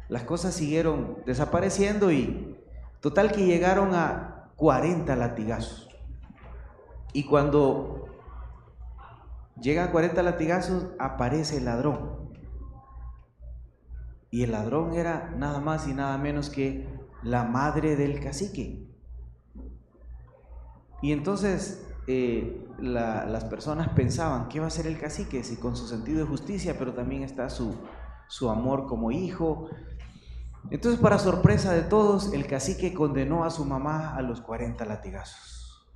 las cosas siguieron desapareciendo y total que llegaron a 40 latigazos. Y cuando llegan a 40 latigazos, aparece el ladrón. Y el ladrón era nada más y nada menos que la madre del cacique. Y entonces las personas pensaban, ¿qué va a hacer el cacique? Si con su sentido de justicia, pero también está su amor como hijo. Entonces, para sorpresa de todos, el cacique condenó a su mamá a los 40 latigazos.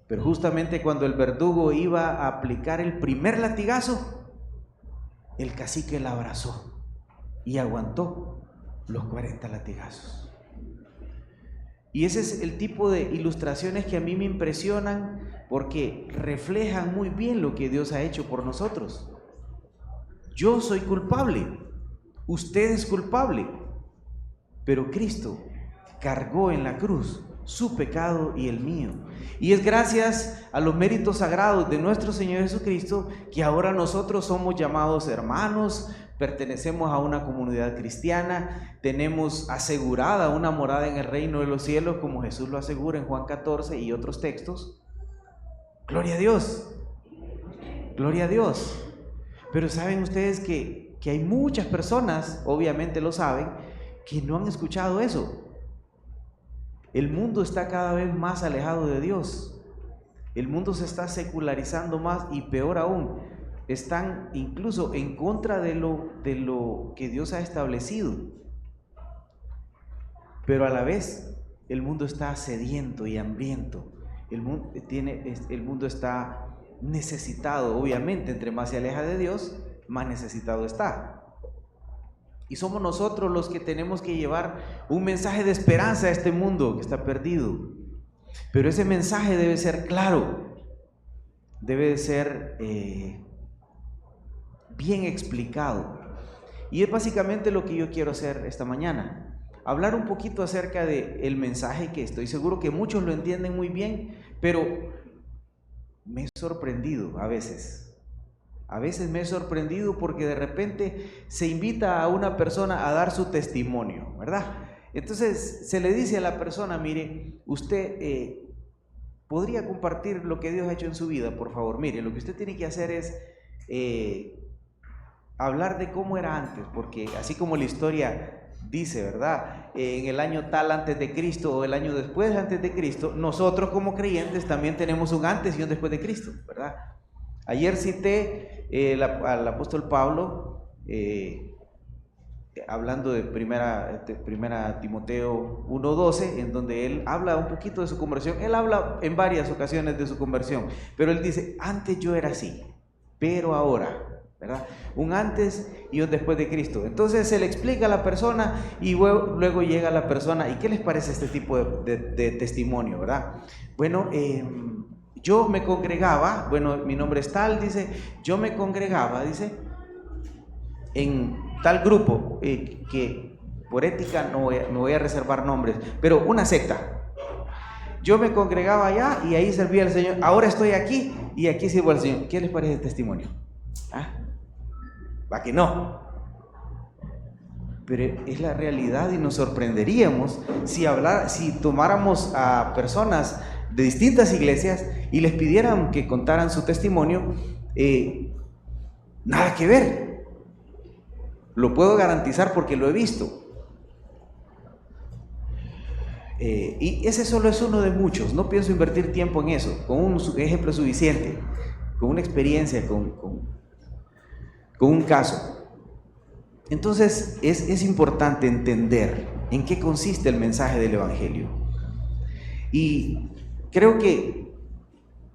Pero justamente cuando el verdugo iba a aplicar el primer latigazo, el cacique la abrazó y aguantó los 40 latigazos. Y ese es el tipo de ilustraciones que a mí me impresionan porque reflejan muy bien lo que Dios ha hecho por nosotros. Yo soy culpable, usted es culpable, pero Cristo cargó en la cruz su pecado y el mío. Y es gracias a los méritos sagrados de nuestro Señor Jesucristo que ahora nosotros somos llamados hermanos, pertenecemos a una comunidad cristiana, tenemos asegurada una morada en el reino de los cielos, como Jesús lo asegura en Juan 14 y otros textos. Gloria a Dios, gloria a Dios. Pero saben ustedes que hay muchas personas, obviamente lo saben, que no han escuchado eso. El mundo está cada vez más alejado de Dios. El mundo se está secularizando más y peor aún, están incluso en contra de lo que Dios ha establecido. Pero a la vez el mundo está sediento y hambriento. El mundo está necesitado. Obviamente, entre más se aleja de Dios, más necesitado está. Y somos nosotros los que tenemos que llevar un mensaje de esperanza a este mundo que está perdido. Pero ese mensaje debe ser claro, debe de ser bien explicado. Y es básicamente lo que yo quiero hacer esta mañana. Hablar un poquito acerca del mensaje que estoy seguro que muchos lo entienden muy bien, pero me he sorprendido a veces. A veces me he sorprendido porque de repente se invita a una persona a dar su testimonio, ¿verdad? Entonces se le dice a la persona, mire, usted podría compartir lo que Dios ha hecho en su vida, por favor. Mire, lo que usted tiene que hacer es hablar de cómo era antes, porque así como la historia dice, ¿verdad? En el año tal antes de Cristo o el año después antes de Cristo, nosotros como creyentes también tenemos un antes y un después de Cristo, ¿verdad? Ayer cité al apóstol Pablo hablando de primera Timoteo 1:12, en donde él habla un poquito de su conversión. Él habla en varias ocasiones de su conversión, pero él dice, antes yo era así, pero ahora, ¿verdad? Un antes y un después de Cristo. Entonces se le explica a la persona y luego llega la persona, ¿y qué les parece este tipo de testimonio, verdad? Bueno, yo me congregaba, bueno, mi nombre es tal, dice, yo me congregaba, dice, en tal grupo, que por ética no me voy a reservar nombres, pero una secta. Yo me congregaba allá y ahí servía al Señor, ahora estoy aquí y aquí sirvo al Señor. ¿Qué les parece el testimonio? ¿Ah? ¿Va que no? Pero es la realidad y nos sorprenderíamos si tomáramos a personas de distintas iglesias y les pidieran que contaran su testimonio. Nada que ver. Lo puedo garantizar porque lo he visto. Y ese solo es uno de muchos. No pienso invertir tiempo en eso. Con un ejemplo suficiente, con una experiencia, con un caso. Entonces es importante entender en qué consiste el mensaje del Evangelio. Y creo que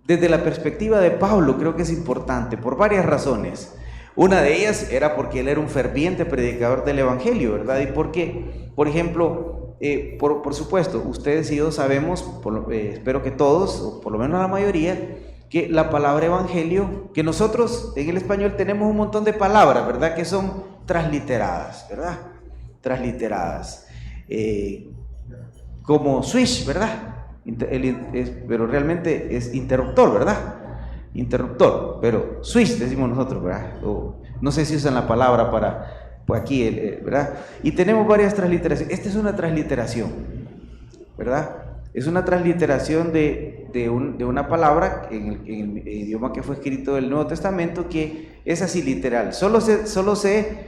desde la perspectiva de Pablo, creo que es importante por varias razones. Una de ellas era porque él era un ferviente predicador del Evangelio, ¿verdad? Y porque, por ejemplo, por supuesto, ustedes y yo sabemos, espero que todos, o por lo menos la mayoría, que la palabra evangelio, que nosotros en el español tenemos un montón de palabras, ¿verdad? Que son transliteradas, ¿verdad? Transliteradas. Como switch, ¿verdad? Pero realmente es interruptor, ¿verdad? Interruptor, pero switch decimos nosotros, ¿verdad? No sé si usan la palabra pues aquí, ¿verdad? Y tenemos varias transliteraciones. Esta es una transliteración, ¿verdad? Es una transliteración de una palabra en el idioma que fue escrito del Nuevo Testamento, que es así literal. Solo se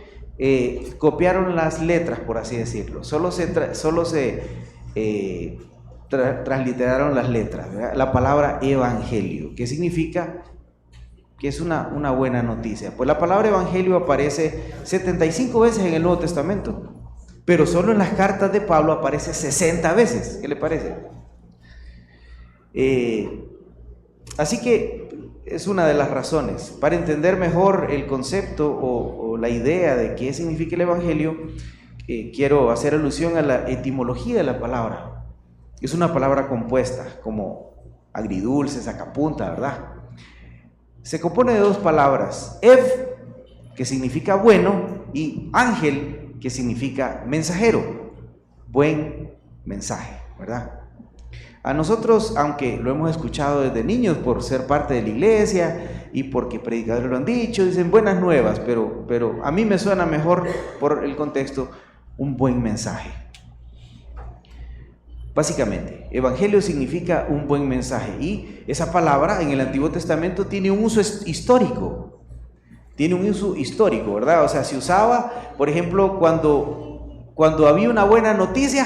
copiaron las letras, por así decirlo. Solo se transliteraron las letras, ¿verdad? La palabra evangelio, que significa que es una buena noticia. Pues la palabra evangelio aparece 75 veces en el Nuevo Testamento, pero solo en las cartas de Pablo aparece 60 veces. ¿Qué le parece? Así que es una de las razones. Para entender mejor el concepto o la idea de qué significa el evangelio, quiero hacer alusión a la etimología de la palabra. Es una palabra compuesta, como agridulce, sacapunta, ¿verdad? Se compone de dos palabras, ev, que significa bueno, y ángel, que significa mensajero, buen mensaje, ¿verdad? A nosotros, aunque lo hemos escuchado desde niños por ser parte de la iglesia y porque predicadores lo han dicho, dicen buenas nuevas, pero a mí me suena mejor por el contexto un buen mensaje. Básicamente, evangelio significa un buen mensaje, y esa palabra en el Antiguo Testamento tiene un uso histórico. Tiene un uso histórico, ¿verdad? O sea, se usaba, por ejemplo, cuando había una buena noticia,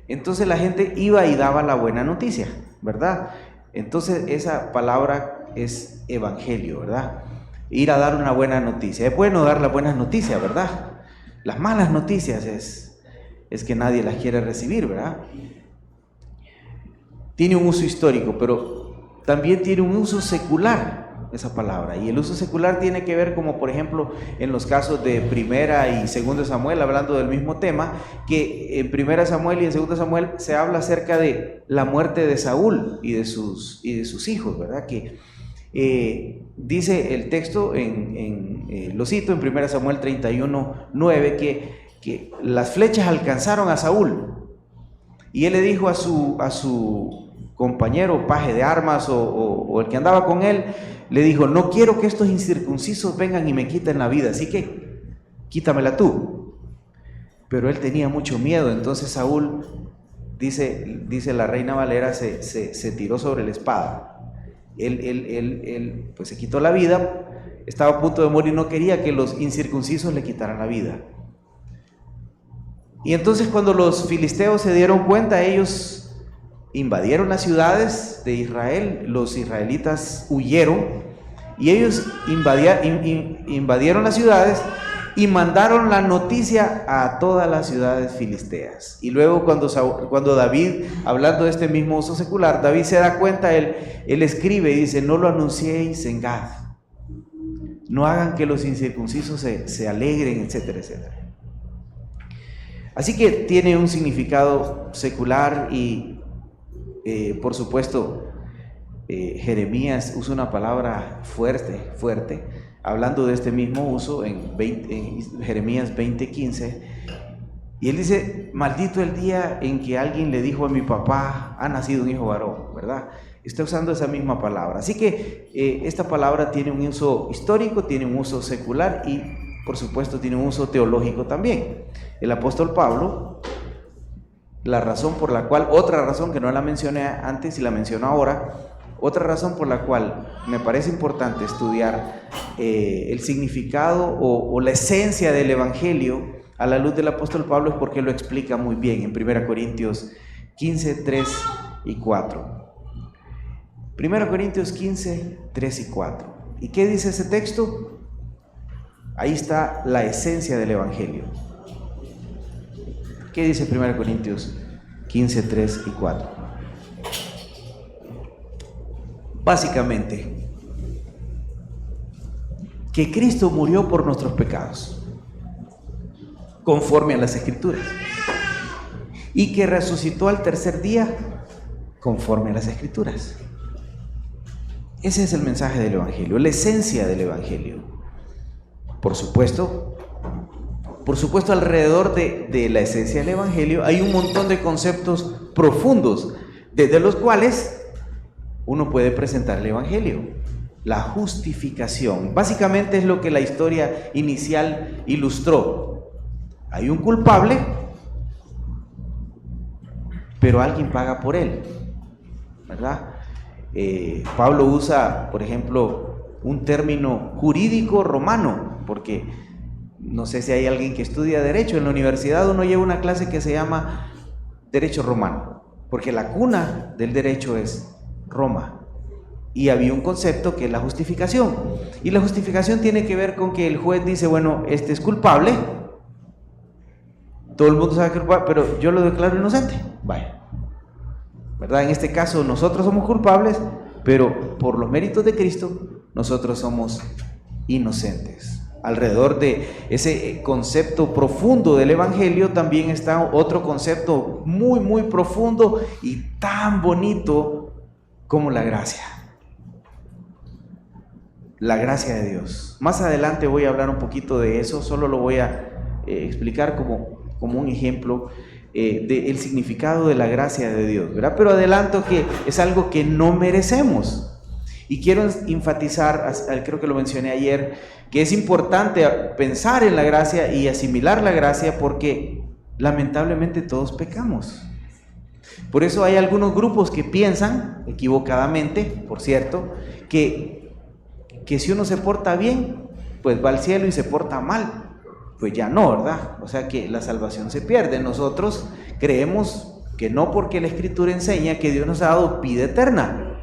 entonces la gente iba y daba la buena noticia, ¿verdad? Entonces esa palabra es evangelio, ¿verdad? Ir a dar una buena noticia. Es bueno dar las buenas noticias, ¿verdad? Las malas noticias es que nadie las quiere recibir, ¿verdad? Tiene un uso histórico, pero también tiene un uso secular esa palabra, y el uso secular tiene que ver, como por ejemplo en los casos de Primera y Segunda Samuel, hablando del mismo tema, que en Primera Samuel y en Segunda Samuel se habla acerca de la muerte de Saúl y de sus hijos, ¿verdad? Que dice el texto, lo cito en Primera Samuel 31:9, que las flechas alcanzaron a Saúl, y él le dijo a su compañero, paje de armas o el que andaba con él, le dijo: no quiero que estos incircuncisos vengan y me quiten la vida, así que quítamela tú. Pero él tenía mucho miedo, entonces Saúl, dice la Reina Valera, se tiró sobre la espada. Él pues se quitó la vida, estaba a punto de morir, no quería que los incircuncisos le quitaran la vida. Y entonces cuando los filisteos se dieron cuenta, ellos invadieron las ciudades de Israel, los israelitas huyeron, y ellos invadieron las ciudades y mandaron la noticia a todas las ciudades filisteas. Y luego cuando David, hablando de este mismo uso secular, David se da cuenta, él escribe y dice: no lo anunciéis en Gad, no hagan que los incircuncisos se alegren, etcétera, etcétera. Así que tiene un significado secular, y por supuesto Jeremías usa una palabra fuerte, hablando de este mismo uso en Jeremías 20:15, y él dice: maldito el día en que alguien le dijo a mi papá, ha nacido un hijo varón, ¿verdad? Está usando esa misma palabra. Así que esta palabra tiene un uso histórico, tiene un uso secular, y por supuesto tiene un uso teológico también. El apóstol Pablo, otra razón que no la mencioné antes y la menciono ahora, otra razón por la cual me parece importante estudiar el significado o la esencia del evangelio a la luz del apóstol Pablo, es porque lo explica muy bien en 1 Corintios 15, 3 y 4. 1 Corintios 15, 3 y 4. ¿Y qué dice ese texto? Ahí está la esencia del evangelio. ¿Qué dice 1 Corintios 15, 3 y 4? Básicamente, que Cristo murió por nuestros pecados, conforme a las Escrituras, y que resucitó al tercer día, conforme a las Escrituras. Ese es el mensaje del evangelio, la esencia del evangelio. Por supuesto, alrededor de la esencia del evangelio hay un montón de conceptos profundos, desde los cuales uno puede presentar el evangelio. la justificación. Básicamente es lo que la historia inicial ilustró. Hay un culpable, pero alguien paga por él, ¿verdad? Pablo usa, por ejemplo, un término jurídico romano, porque no sé si hay alguien que estudia derecho. En la universidad uno lleva una clase que se llama derecho romano, porque la cuna del derecho es Roma. Y había un concepto que es la justificación. Y la justificación tiene que ver con que el juez dice, bueno, este es culpable, todo el mundo sabe que es culpable, pero yo lo declaro inocente. Vaya, ¿verdad? En este caso nosotros somos culpables, pero por los méritos de Cristo nosotros somos inocentes. Alrededor de ese concepto profundo del Evangelio también está otro concepto muy, muy profundo y tan bonito como la gracia. La gracia de Dios. Más adelante voy a hablar un poquito de eso, solo lo voy a explicar como un ejemplo del significado de la gracia de Dios, ¿verdad? Pero adelanto que es algo que no merecemos. Y quiero enfatizar, creo que lo mencioné ayer, que es importante pensar en la gracia y asimilar la gracia porque lamentablemente todos pecamos. Por eso hay algunos grupos que piensan, equivocadamente, por cierto, que si uno se porta bien, pues va al cielo, y se porta mal, pues ya no, ¿verdad? O sea que la salvación se pierde. Nosotros creemos que no, porque la Escritura enseña que Dios nos ha dado vida eterna.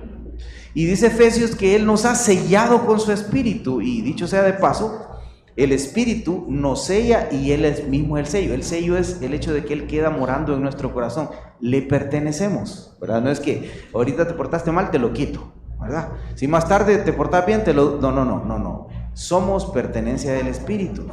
Y dice Efesios que Él nos ha sellado con su Espíritu, y dicho sea de paso, el Espíritu nos sella y Él es mismo el sello. El sello es el hecho de que Él queda morando en nuestro corazón. Le pertenecemos, ¿verdad? No es que ahorita te portaste mal, te lo quito, ¿verdad? Si más tarde te portas bien, no. Somos pertenencia del Espíritu.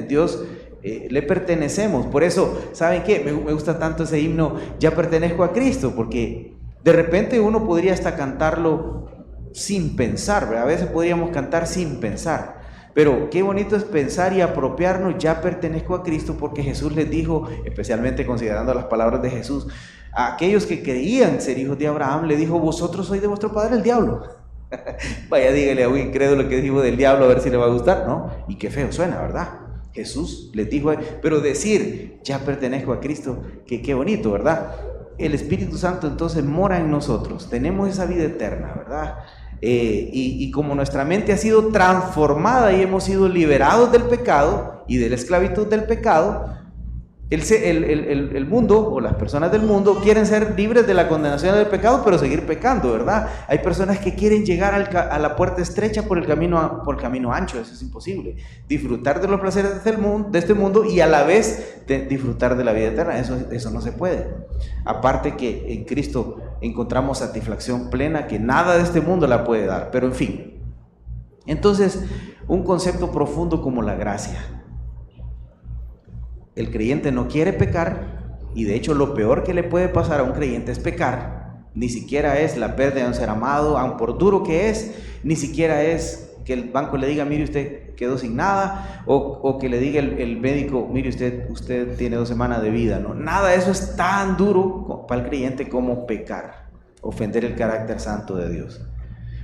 Dios, le pertenecemos. Por eso, ¿saben qué? Me gusta tanto ese himno, ya pertenezco a Cristo, porque de repente uno podría hasta cantarlo sin pensar, ¿verdad? A veces podríamos cantar sin pensar, pero qué bonito es pensar y apropiarnos, ya pertenezco a Cristo, porque Jesús les dijo, especialmente considerando las palabras de Jesús, a aquellos que creían ser hijos de Abraham, le dijo, vosotros sois de vuestro padre el diablo. Vaya, dígale a un incrédulo que dijo del diablo, a ver si le va a gustar, ¿no? Y qué feo suena, ¿verdad? Jesús les dijo, pero decir, ya pertenezco a Cristo, que qué bonito, ¿verdad? El Espíritu Santo entonces mora en nosotros, tenemos esa vida eterna, ¿verdad? Y como nuestra mente ha sido transformada y hemos sido liberados del pecado y de la esclavitud del pecado, el mundo o las personas del mundo quieren ser libres de la condenación del pecado, pero seguir pecando, ¿verdad? Hay personas que quieren llegar a la puerta estrecha por el camino ancho. Eso es imposible. Disfrutar de los placeres de este mundo y a la vez disfrutar de la vida eterna. Eso no se puede. Aparte que en Cristo encontramos satisfacción plena que nada de este mundo la puede dar. Pero en fin. Entonces, un concepto profundo como la gracia. El creyente no quiere pecar, y de hecho lo peor que le puede pasar a un creyente es pecar. Ni siquiera es la pérdida de un ser amado, aun por duro que es, ni siquiera es que el banco le diga, mire, usted quedó sin nada, o que le diga el médico, mire, usted tiene 2 semanas de vida, ¿no? Nada de eso es tan duro para el creyente como pecar, ofender el carácter santo de Dios.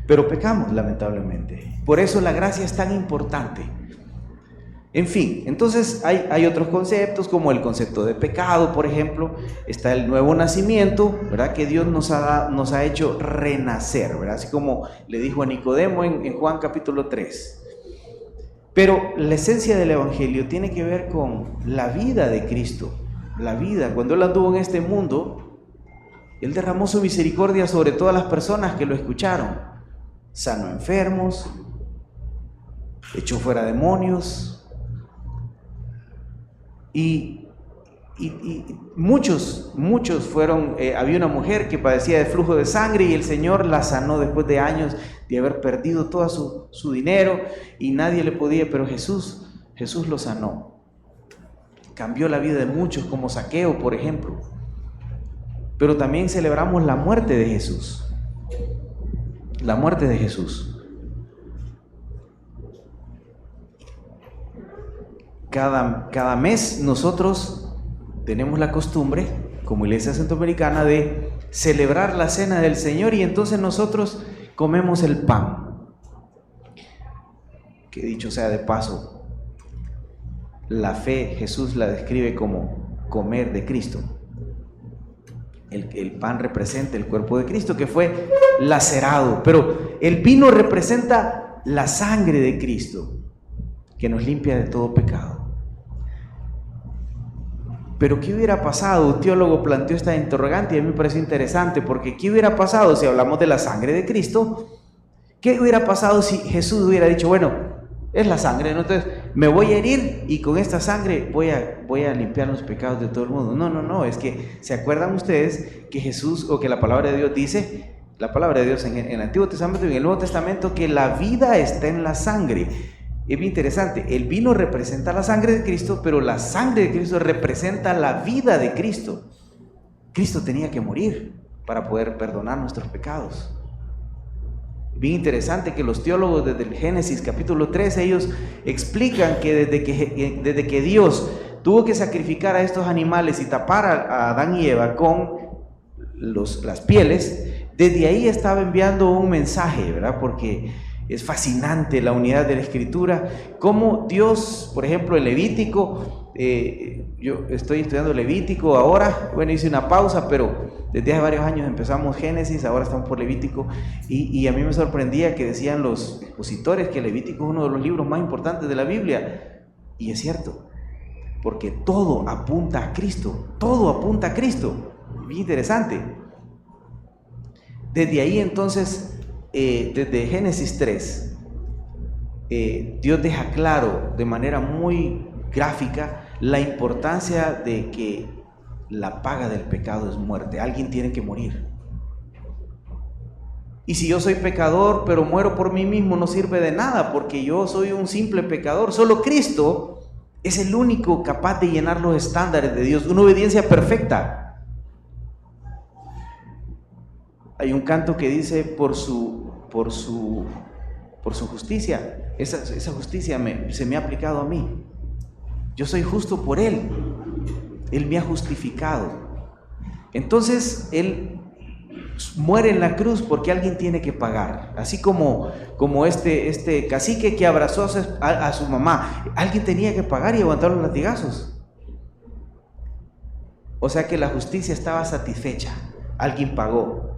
Pero pecamos, lamentablemente. Por eso la gracia es tan importante. En fin, entonces hay otros conceptos, como el concepto de pecado, por ejemplo. Está el nuevo nacimiento, ¿verdad? Que Dios nos ha hecho renacer, ¿verdad? Así como le dijo a Nicodemo en Juan capítulo 3. Pero la esencia del Evangelio tiene que ver con la vida de Cristo. La vida, cuando Él anduvo en este mundo, Él derramó su misericordia sobre todas las personas que lo escucharon. Sanó enfermos, echó fuera demonios. Y muchos fueron, había una mujer que padecía de flujo de sangre y el Señor la sanó después de años de haber perdido todo su dinero y nadie le podía, pero Jesús lo sanó. Cambió la vida de muchos, como Zaqueo, por ejemplo. Pero también celebramos la muerte de Jesús. La muerte de Jesús. Cada mes nosotros tenemos la costumbre, como Iglesia Centroamericana, de celebrar la Cena del Señor, y entonces nosotros comemos el pan, que dicho sea de paso, la fe Jesús la describe como comer de Cristo. El pan representa el cuerpo de Cristo que fue lacerado, pero el vino representa la sangre de Cristo que nos limpia de todo pecado. Pero ¿qué hubiera pasado? Un teólogo planteó esta interrogante y a mí me pareció interesante, porque ¿qué hubiera pasado si hablamos de la sangre de Cristo? ¿Qué hubiera pasado si Jesús hubiera dicho, bueno, es la sangre, ¿no? Entonces me voy a herir y con esta sangre voy a limpiar los pecados de todo el mundo? No, es que, ¿se acuerdan ustedes que Jesús, o que la palabra de Dios dice, la palabra de Dios en el Antiguo Testamento y en el Nuevo Testamento, que la vida está en la sangre? Es bien interesante, el vino representa la sangre de Cristo, pero la sangre de Cristo representa la vida de Cristo. Cristo tenía que morir para poder perdonar nuestros pecados. Bien interesante que los teólogos desde el Génesis capítulo 3, ellos explican que desde que Dios tuvo que sacrificar a estos animales y tapar a Adán y Eva con las pieles, desde ahí estaba enviando un mensaje, ¿verdad? Porque es fascinante la unidad de la Escritura, cómo Dios, por ejemplo, el Levítico, yo estoy estudiando Levítico ahora, bueno, hice una pausa, pero desde hace varios años empezamos Génesis, ahora estamos por Levítico, y a mí me sorprendía que decían los expositores que Levítico es uno de los libros más importantes de la Biblia, y es cierto, porque todo apunta a Cristo, todo apunta a Cristo, bien interesante. Desde ahí entonces, desde Génesis 3, Dios deja claro de manera muy gráfica la importancia de que la paga del pecado es muerte. Alguien tiene que morir. Y si yo soy pecador, pero muero por mí mismo, no sirve de nada, porque yo soy un simple pecador. Solo Cristo es el único capaz de llenar los estándares de Dios, una obediencia perfecta. Hay un canto que dice por su justicia. Esa justicia se me ha aplicado a mí. Yo soy justo por Él. Él me ha justificado. Entonces Él muere en la cruz porque alguien tiene que pagar. Así como este cacique que abrazó a su mamá, alguien tenía que pagar y aguantar los latigazos. O sea que la justicia estaba satisfecha. Alguien pagó.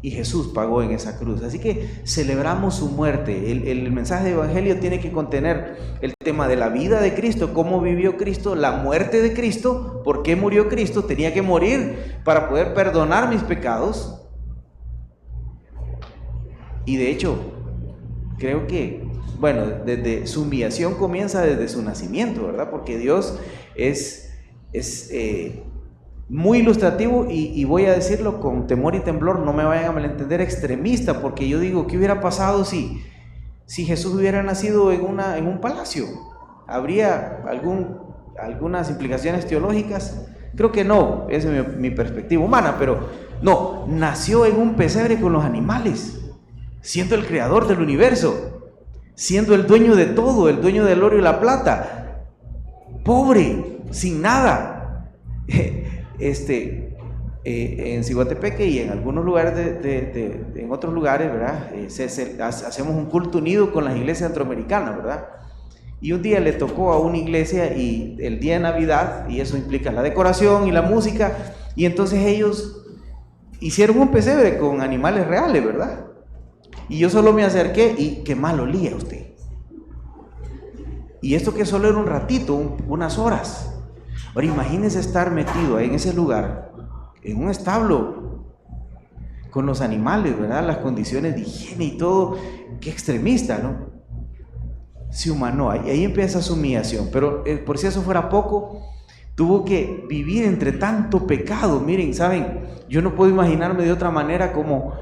Y Jesús pagó en esa cruz. Así que celebramos su muerte. El mensaje de Evangelio tiene que contener el tema de la vida de Cristo, cómo vivió Cristo, la muerte de Cristo, por qué murió Cristo, tenía que morir para poder perdonar mis pecados. Y de hecho, creo que, bueno, desde su humillación comienza desde su nacimiento, ¿verdad? Porque Dios es muy ilustrativo y voy a decirlo con temor y temblor, no me vayan a malentender, extremista, porque yo digo, ¿qué hubiera pasado si Jesús hubiera nacido en un palacio? ¿Habría algunas implicaciones teológicas? Creo que no, esa es mi perspectiva humana, pero no, nació en un pesebre con los animales, siendo el creador del universo, siendo el dueño de todo, el dueño del oro y la plata, pobre, sin nada. En Ciguatepeque y en algunos lugares en otros lugares, ¿verdad? Hacemos un culto unido con las iglesias centroamericanas, ¿verdad? Y un día le tocó a una iglesia y el día de Navidad, y eso implica la decoración y la música, y entonces ellos hicieron un pesebre con animales reales, ¿verdad? Y yo solo me acerqué y qué mal olía usted. Y esto que solo era un ratito, unas horas. Ahora imagínese estar metido ahí en ese lugar, en un establo, con los animales, ¿verdad? Las condiciones de higiene y todo, qué extremista, ¿no? Se humanó, ahí empieza su humillación, pero por si eso fuera poco, tuvo que vivir entre tanto pecado. Miren, ¿saben? Yo no puedo imaginarme de otra manera como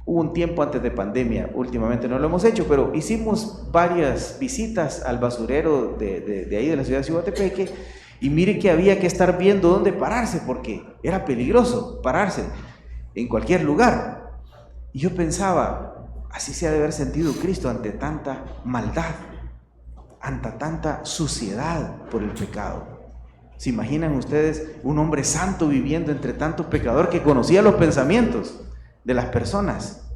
hubo un tiempo antes de pandemia, últimamente no lo hemos hecho, pero hicimos varias visitas al basurero de ahí de la ciudad de Ciguatepeque, y mire que había que estar viendo dónde pararse, porque era peligroso pararse en cualquier lugar. Y yo pensaba, así se ha de haber sentido Cristo ante tanta maldad, ante tanta suciedad por el pecado. ¿Se imaginan ustedes un hombre santo viviendo entre tanto pecador que conocía los pensamientos de las personas?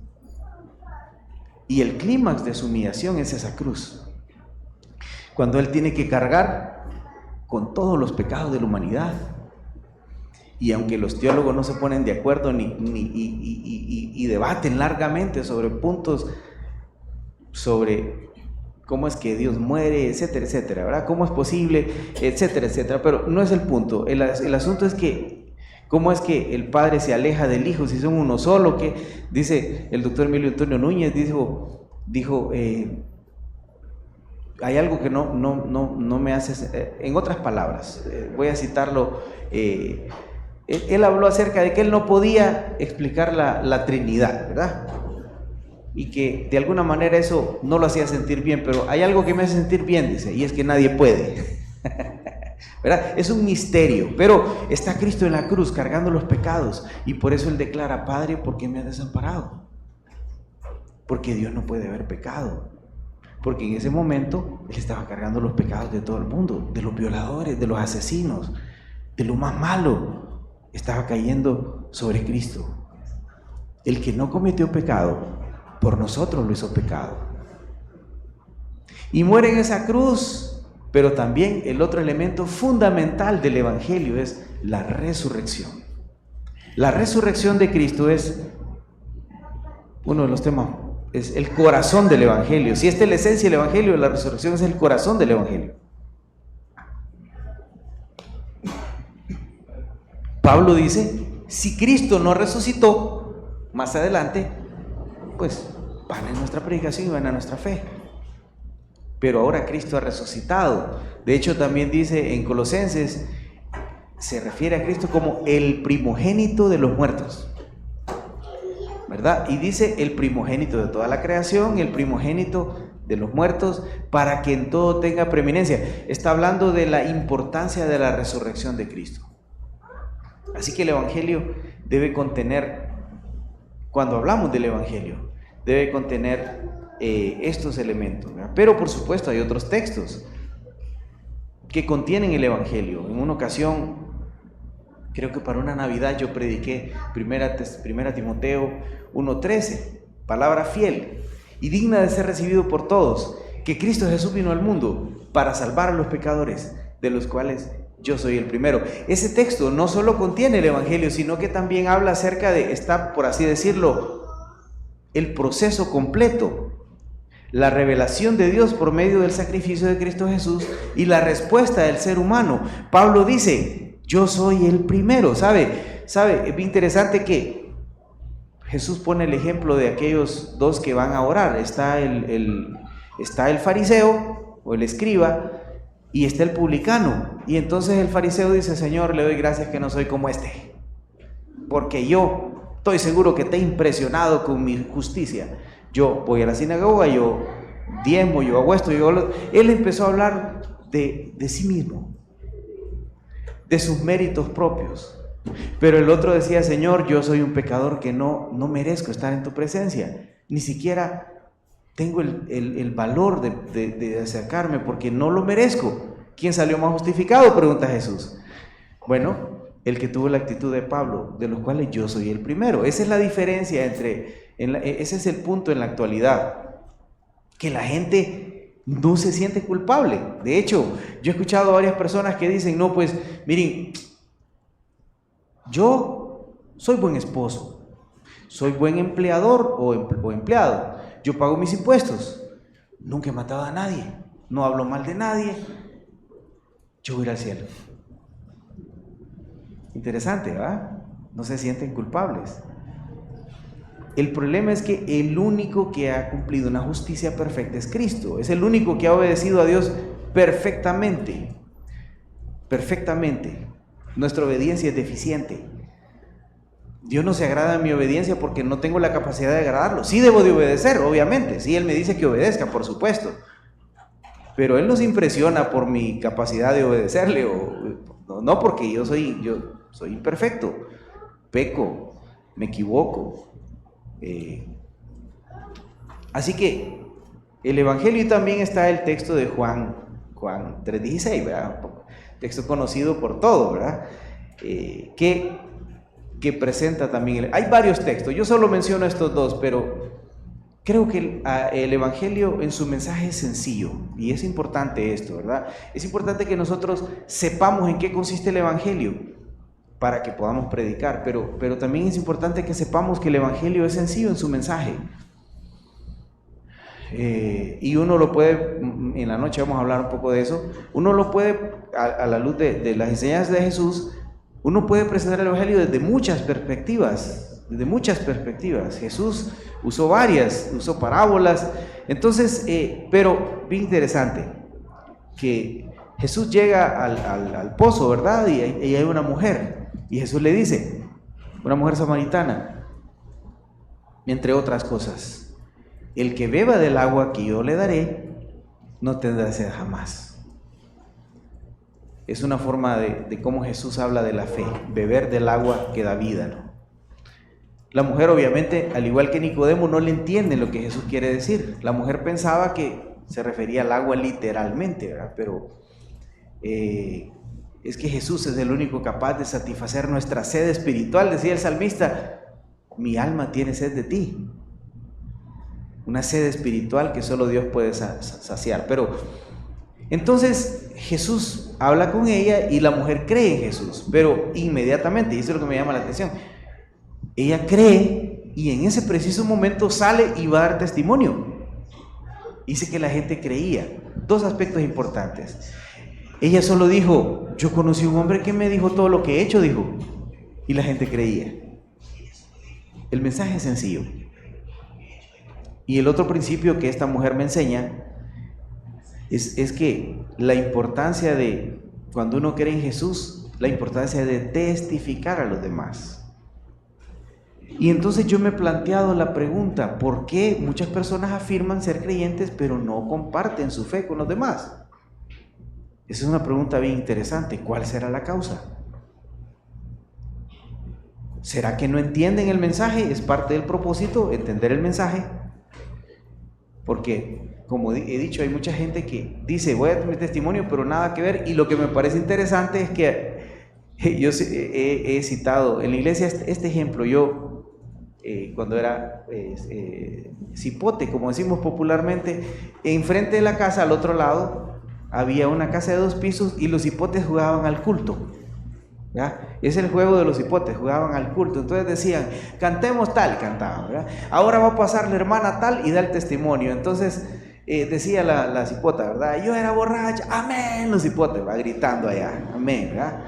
Y el clímax de su humillación es esa cruz. Cuando Él tiene que cargar con todos los pecados de la humanidad. Y aunque los teólogos no se ponen de acuerdo y debaten largamente sobre puntos, sobre cómo es que Dios muere, etcétera, etcétera, ¿verdad? ¿Cómo es posible? Etcétera, etcétera. Pero no es el punto. El asunto es que, ¿cómo es que el Padre se aleja del Hijo si son uno solo? Que dice el doctor Emilio Antonio Núñez, dijo hay algo que no me hace, en otras palabras, voy a citarlo, él habló acerca de que él no podía explicar la Trinidad, ¿verdad? Y que de alguna manera eso no lo hacía sentir bien, pero hay algo que me hace sentir bien, dice, y es que nadie puede. ¿Verdad? Es un misterio, pero está Cristo en la cruz cargando los pecados, y por eso Él declara: Padre, ¿por qué me has desamparado? Porque Dios no puede haber pecado, porque en ese momento Él estaba cargando los pecados de todo el mundo, de los violadores, de los asesinos, de lo más malo, estaba cayendo sobre Cristo. El que no cometió pecado, por nosotros lo hizo pecado. Y muere en esa cruz, pero también el otro elemento fundamental del Evangelio es la resurrección. La resurrección de Cristo es uno de los temas, es el corazón del Evangelio. Si esta es la esencia del Evangelio, la resurrección es el corazón del Evangelio. Pablo dice: si Cristo no resucitó, más adelante, pues van a nuestra predicación y van a nuestra fe. Pero ahora Cristo ha resucitado. De hecho, también dice en Colosenses, se refiere a Cristo como el primogénito de los muertos, ¿verdad? Y dice el primogénito de toda la creación, el primogénito de los muertos, para que en todo tenga preeminencia. Está hablando de la importancia de la resurrección de Cristo. Así que el Evangelio debe contener, cuando hablamos del Evangelio, debe contener estos elementos, ¿verdad? Pero por supuesto hay otros textos que contienen el Evangelio. En una ocasión, creo que para una Navidad, yo prediqué primera Timoteo 1:13, palabra fiel y digna de ser recibido por todos, que Cristo Jesús vino al mundo para salvar a los pecadores, de los cuales yo soy el primero. Ese texto no solo contiene el Evangelio, sino que también habla acerca de, está, por así decirlo, el proceso completo, la revelación de Dios por medio del sacrificio de Cristo Jesús y la respuesta del ser humano. Pablo dice: yo soy el primero. ¿Sabe? Es bien interesante que Jesús pone el ejemplo de aquellos dos que van a orar. Está el fariseo o el escriba, y está el publicano. Y entonces el fariseo dice: Señor, le doy gracias que no soy como este, porque yo estoy seguro que te he impresionado con mi justicia. Yo voy a la sinagoga, yo diezmo, yo hago esto, Él empezó a hablar de sí mismo, de sus méritos propios. Pero el otro decía: Señor, yo soy un pecador que no merezco estar en tu presencia, ni siquiera tengo el valor de acercarme porque no lo merezco. ¿Quién salió más justificado?, pregunta Jesús. Bueno, el que tuvo la actitud de Pablo, de los cuales yo soy el primero. Esa es la diferencia ese es el punto en la actualidad, que la gente no se siente culpable. De hecho, yo he escuchado a varias personas que dicen: no, pues miren, yo soy buen esposo, soy buen empleador o empleado, yo pago mis impuestos, nunca he matado a nadie, no hablo mal de nadie, yo voy a ir al cielo. Interesante, ¿verdad? No se sienten culpables. El problema es que el único que ha cumplido una justicia perfecta es Cristo. Es el único que ha obedecido a Dios perfectamente. Perfectamente. Nuestra obediencia es deficiente. Dios no se agrada en mi obediencia porque no tengo la capacidad de agradarlo. Sí debo de obedecer, obviamente. Sí, Él me dice que obedezca, por supuesto. Pero Él no se impresiona por mi capacidad de obedecerle. No, porque yo soy imperfecto. Peco, me equivoco. Así que el Evangelio, también está el texto de Juan 3:16, ¿verdad? Texto conocido por todos, ¿verdad? Que presenta también, hay varios textos, yo solo menciono estos dos, pero Creo que el Evangelio en su mensaje es sencillo, y es importante esto, ¿verdad? Es importante que nosotros sepamos en qué consiste el Evangelio para que podamos predicar, pero también es importante que sepamos que el Evangelio es sencillo en su mensaje. Y uno lo puede, en la noche vamos a hablar un poco de eso, uno lo puede, a la luz de las enseñanzas de Jesús, uno puede presentar el Evangelio desde muchas perspectivas. Jesús usó varias, usó parábolas. Entonces, pero bien interesante, que Jesús llega al pozo, ¿verdad? Y hay una mujer, y Jesús le dice, una mujer samaritana, entre otras cosas, el que beba del agua que yo le daré, no tendrá sed jamás. Es una forma de cómo Jesús habla de la fe, beber del agua que da vida, ¿no? La mujer, obviamente, al igual que Nicodemo, no le entiende lo que Jesús quiere decir. La mujer pensaba que se refería al agua literalmente, ¿verdad? Pero es que Jesús es el único capaz de satisfacer nuestra sed espiritual. Decía el salmista, mi alma tiene sed de ti. Una sed espiritual que solo Dios puede saciar. Pero entonces Jesús habla con ella y la mujer cree en Jesús, pero inmediatamente, y eso es lo que me llama la atención, ella cree y en ese preciso momento sale y va a dar testimonio. Dice que la gente creía. Dos aspectos importantes. Ella solo dijo, yo conocí a un hombre que me dijo todo lo que he hecho, dijo, y la gente creía. El mensaje es sencillo. Y el otro principio que esta mujer me enseña es que la importancia de, cuando uno cree en Jesús, la importancia de testificar a los demás. Y entonces yo me he planteado la pregunta, ¿por qué muchas personas afirman ser creyentes pero no comparten su fe con los demás? Esa es una pregunta bien interesante. ¿Cuál será la causa? ¿Será que no entienden el mensaje? ¿Es parte del propósito entender el mensaje? Porque, como he dicho, hay mucha gente que dice, voy a dar mi testimonio, pero nada que ver. Y lo que me parece interesante es que yo he citado en la iglesia este ejemplo. Yo, cuando era cipote, como decimos popularmente, enfrente de la casa, al otro lado, había una casa de 2 pisos y los cipotes jugaban al culto. ¿Ya? Es el juego de los cipotes, jugaban al culto. Entonces decían, cantemos tal, cantaban, ¿verdad? Ahora va a pasar la hermana tal y da el testimonio. Entonces decía la cipota, ¿verdad? Yo era borracha, amén, los cipotes, va gritando allá, amén, ¿verdad?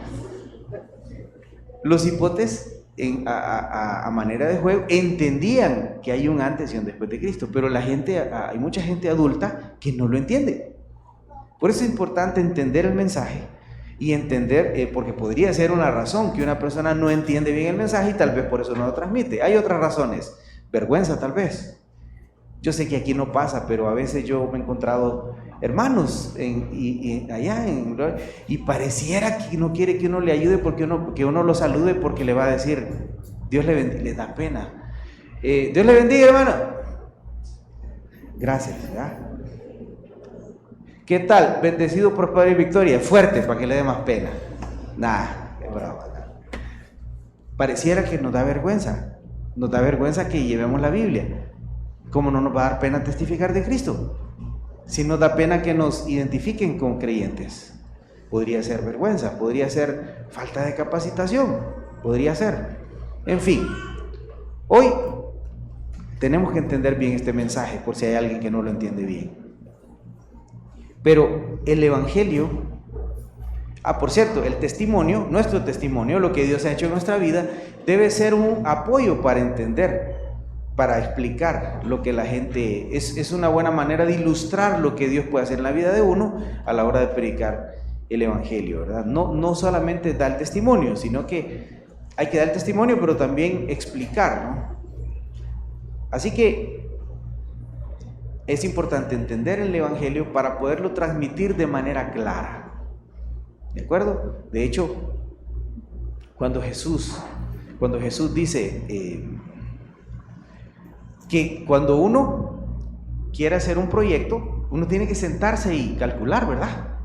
Los cipotes, a manera de juego, entendían que hay un antes y un después de Cristo, pero hay mucha gente adulta que no lo entiende. Por eso es importante entender el mensaje y entender, porque podría ser una razón que una persona no entiende bien el mensaje y tal vez por eso no lo transmite. Hay otras razones, vergüenza tal vez. Yo sé que aquí no pasa, pero a veces yo me he encontrado hermanos allá y pareciera que no quiere que uno le ayude que uno lo salude porque le va a decir, Dios le bendiga, le da pena. Dios le bendiga, hermano. Gracias, ¿verdad? ¿Qué tal? Bendecido, próspero y victoria. Fuerte, para que le dé más pena. Nada, es bravo. Pareciera que nos da vergüenza. Nos da vergüenza que llevemos la Biblia. ¿Cómo no nos va a dar pena testificar de Cristo? Si nos da pena que nos identifiquen con creyentes. Podría ser vergüenza, podría ser falta de capacitación, podría ser. En fin, hoy tenemos que entender bien este mensaje por si hay alguien que no lo entiende bien. Pero el Evangelio, por cierto, el testimonio, nuestro testimonio, lo que Dios ha hecho en nuestra vida, debe ser un apoyo para entender, para explicar lo que la gente, es una buena manera de ilustrar lo que Dios puede hacer en la vida de uno a la hora de predicar el Evangelio, ¿verdad? No solamente dar testimonio, sino que hay que dar testimonio, pero también explicar, ¿no? Así que es importante entender el Evangelio para poderlo transmitir de manera clara. ¿De acuerdo? De hecho, cuando Jesús dice que cuando uno quiere hacer un proyecto, uno tiene que sentarse y calcular, ¿verdad?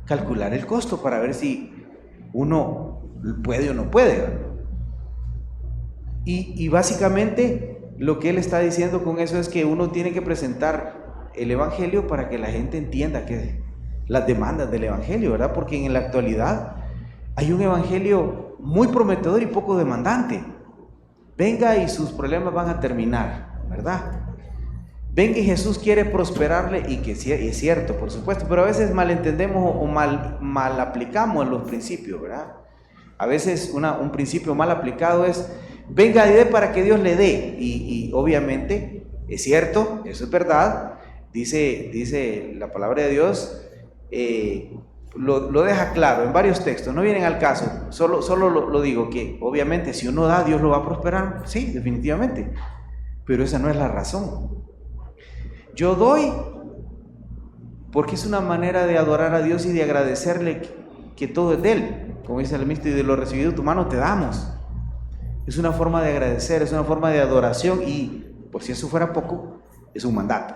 Calcular el costo para ver si uno puede o no puede, ¿verdad? Y básicamente lo que él está diciendo con eso es que uno tiene que presentar el evangelio para que la gente entienda que las demandas del evangelio, ¿verdad? Porque en la actualidad hay un evangelio muy prometedor y poco demandante. Venga y sus problemas van a terminar, ¿verdad? Venga y Jesús quiere prosperarle, y que sí, es cierto, por supuesto, pero a veces malentendemos o mal aplicamos los principios, ¿verdad? A veces un principio mal aplicado es, venga y dé para que Dios le dé, y obviamente es cierto, eso es verdad, dice la palabra de Dios, lo deja claro en varios textos, no vienen al caso, solo lo digo, que obviamente si uno da, Dios lo va a prosperar, sí, definitivamente, pero esa no es la razón. Yo doy porque es una manera de adorar a Dios y de agradecerle que todo es de Él, como dice el salmista, y de lo recibido de tu mano te damos. Es una forma de agradecer, es una forma de adoración, y por si eso fuera poco, es un mandato.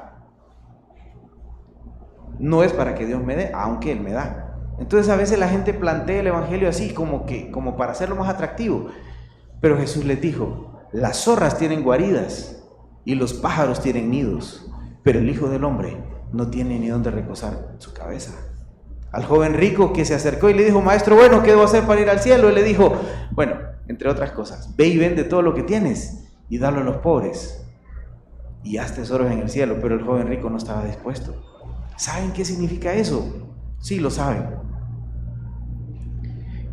No es para que Dios me dé, aunque Él me da. Entonces a veces la gente plantea el evangelio así, como para hacerlo más atractivo. Pero Jesús les dijo, las zorras tienen guaridas y los pájaros tienen nidos, pero el Hijo del Hombre no tiene ni dónde recostar su cabeza. Al joven rico que se acercó y le dijo, maestro, bueno, ¿qué debo hacer para ir al cielo? Él le dijo, bueno, entre otras cosas, ve y vende todo lo que tienes y dalo a los pobres y haz tesoros en el cielo. Pero el joven rico no estaba dispuesto. ¿Saben qué significa eso? Sí, lo saben.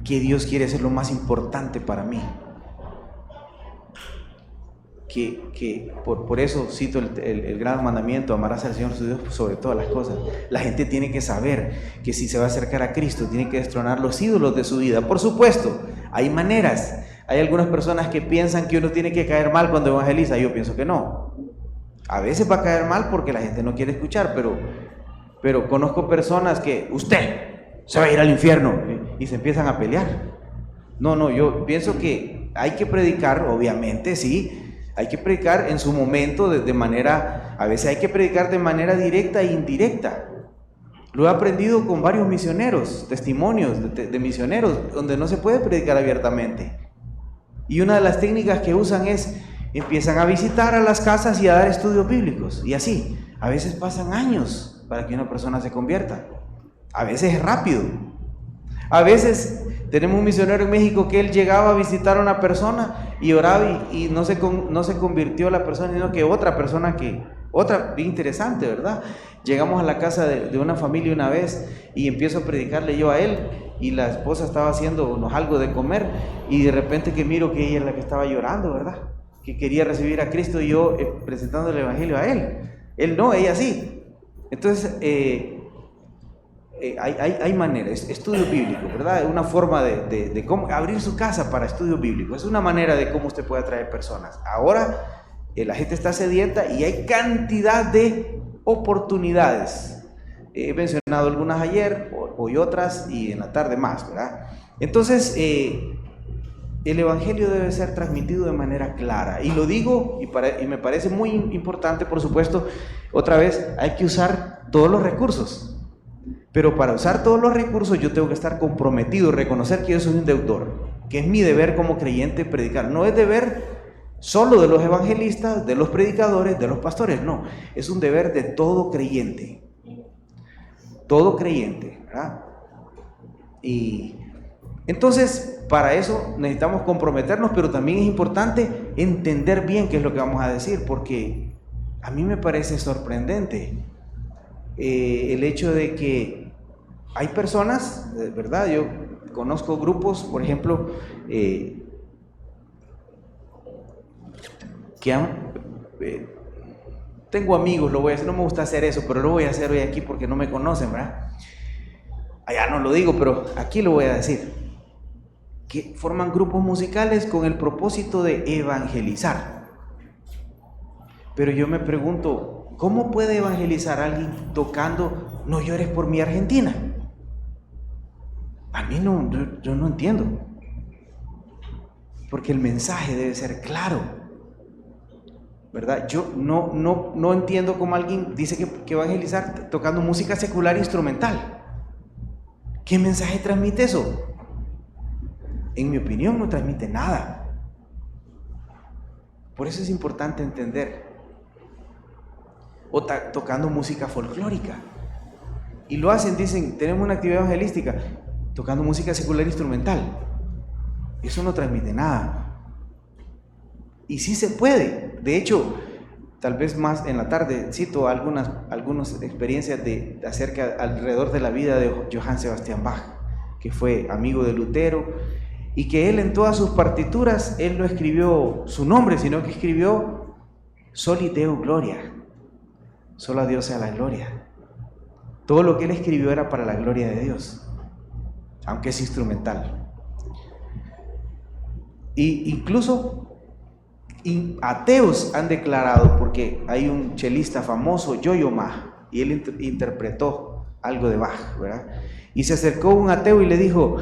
Que Dios quiere ser lo más importante para mí. Que por eso cito el gran mandamiento, amarás al Señor su Dios sobre todas las cosas. La gente tiene que saber que si se va a acercar a Cristo, tiene que destronar los ídolos de su vida. Por supuesto, hay maneras. Hay algunas personas que piensan que uno tiene que caer mal cuando evangeliza. Yo pienso que no. A veces va a caer mal porque la gente no quiere escuchar, pero conozco personas que usted se va a ir al infierno y se empiezan a pelear. No, yo pienso que hay que predicar, obviamente, sí. Hay que predicar en su momento de manera, a veces hay que predicar de manera directa e indirecta. Lo he aprendido con varios misioneros, testimonios de misioneros, donde no se puede predicar abiertamente. Y una de las técnicas que usan es, empiezan a visitar a las casas y a dar estudios bíblicos. Y así, a veces pasan años para que una persona se convierta. A veces es rápido. A veces tenemos un misionero en México que él llegaba a visitar a una persona y oraba y no se convirtió la persona, sino que otra persona bien interesante, ¿verdad? Llegamos a la casa de una familia una vez y empiezo a predicarle yo a él, y la esposa estaba haciéndonos algo de comer, y de repente que miro que ella es la que estaba llorando, ¿verdad? Que quería recibir a Cristo, y yo presentando el evangelio a él. Él no, ella sí. Entonces, hay maneras, estudio bíblico, ¿verdad? Una forma de cómo abrir su casa para estudio bíblico. Es una manera de cómo usted puede atraer personas. Ahora la gente está sedienta y hay cantidad de oportunidades. He mencionado algunas ayer, hoy otras, y en la tarde más, ¿verdad? Entonces, el evangelio debe ser transmitido de manera clara. Y lo digo, y me parece muy importante, por supuesto, otra vez, hay que usar todos los recursos. Pero para usar todos los recursos yo tengo que estar comprometido, reconocer que yo soy un deudor, que es mi deber como creyente predicar. No es deber solo de los evangelistas, de los predicadores, de los pastores, no. Es un deber de todo creyente. Todo creyente, ¿verdad? Y entonces, para eso necesitamos comprometernos, pero también es importante entender bien qué es lo que vamos a decir, porque a mí me parece sorprendente el hecho de que hay personas, ¿verdad? Yo conozco grupos, por ejemplo, que han... tengo amigos, lo voy a hacer, no me gusta hacer eso, pero lo voy a hacer hoy aquí porque no me conocen, ¿verdad? Allá no lo digo, pero aquí lo voy a decir. Que forman grupos musicales con el propósito de evangelizar. Pero yo me pregunto, ¿cómo puede evangelizar a alguien tocando No llores por mi Argentina? A mí no, yo no entiendo. Porque el mensaje debe ser claro, ¿verdad? Yo no entiendo cómo alguien dice que evangelizar tocando música secular instrumental. ¿Qué mensaje transmite eso? En mi opinión no transmite nada. Por eso es importante entender. O tocando música folclórica. Y lo hacen, dicen, tenemos una actividad evangelística, tocando música secular instrumental. Eso no transmite nada. Y sí se puede. De hecho, tal vez más en la tarde cito algunas experiencias acerca alrededor de la vida de Johann Sebastian Bach, que fue amigo de Lutero, y que él en todas sus partituras, él no escribió su nombre, sino que escribió Soli Deo Gloria, solo a Dios sea la gloria. Todo lo que él escribió era para la gloria de Dios, aunque es instrumental. Y incluso ateos han declarado, porque hay un chelista famoso, Yo-Yo Ma, y él interpretó algo de Bach, ¿verdad? Y se acercó un ateo y le dijo: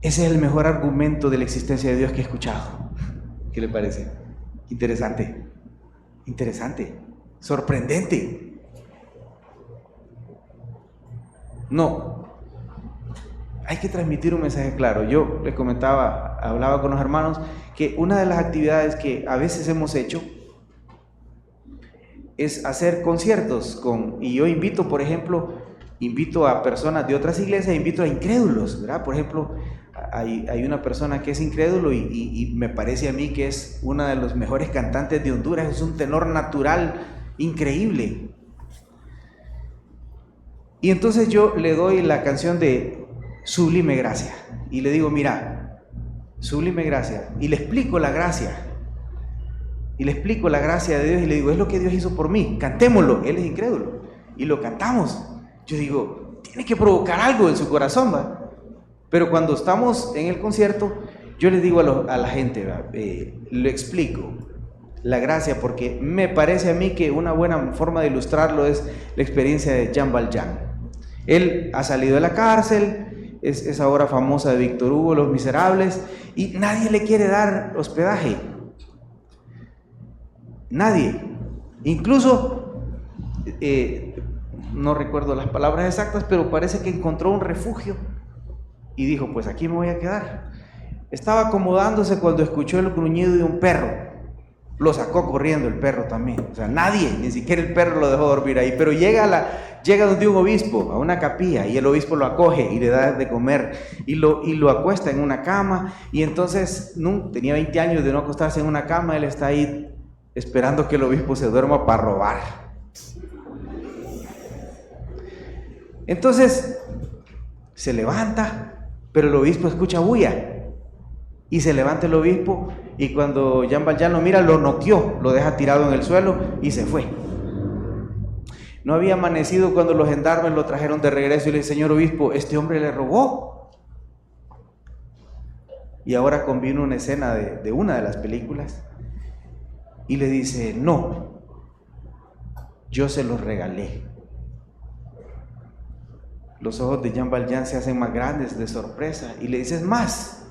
ese es el mejor argumento de la existencia de Dios que he escuchado. ¿Qué le parece? Interesante, sorprendente. No, hay que transmitir un mensaje claro. Yo les hablaba con los hermanos que una de las actividades que a veces hemos hecho es hacer conciertos y yo invito, por ejemplo, a personas de otras iglesias, invito a incrédulos, ¿verdad? Por ejemplo, hay una persona que es incrédulo y me parece a mí que es una de los mejores cantantes de Honduras, es un tenor natural increíble. Y entonces yo le doy la canción de Sublime Gracia y le digo: mira, Sublime Gracia, y le explico la gracia de Dios y le digo: es lo que Dios hizo por mí, cantémoslo. Él es incrédulo y lo cantamos. Yo digo, tiene que provocar algo en su corazón, ¿va? Pero cuando estamos en el concierto, yo les digo a la gente, le explico la gracia, porque me parece a mí que una buena forma de ilustrarlo es la experiencia de Jean Valjean. Él ha salido de la cárcel, es esa obra famosa de Víctor Hugo, Los Miserables, y nadie le quiere dar hospedaje. Nadie. Incluso, no recuerdo las palabras exactas, pero parece que encontró un refugio y dijo: pues aquí me voy a quedar. Estaba acomodándose cuando escuchó el gruñido de un perro. Lo sacó corriendo el perro también. O sea, nadie, ni siquiera el perro lo dejó dormir ahí. Pero llega donde un obispo, a una capilla, y el obispo lo acoge y le da de comer y lo acuesta en una cama. Y entonces tenía 20 años de no acostarse en una cama. Él está ahí esperando que el obispo se duerma para robar. Entonces se levanta, pero el obispo escucha bulla. Y se levanta el obispo, y cuando Jean Valjean lo mira, lo noqueó, lo deja tirado en el suelo y se fue. No había amanecido cuando los gendarmes lo trajeron de regreso y le dice: señor obispo, este hombre le robó. Y ahora convino una escena de una de las películas y le dice: no, yo se los regalé. Los ojos de Jean Valjean se hacen más grandes de sorpresa y le dice: es más,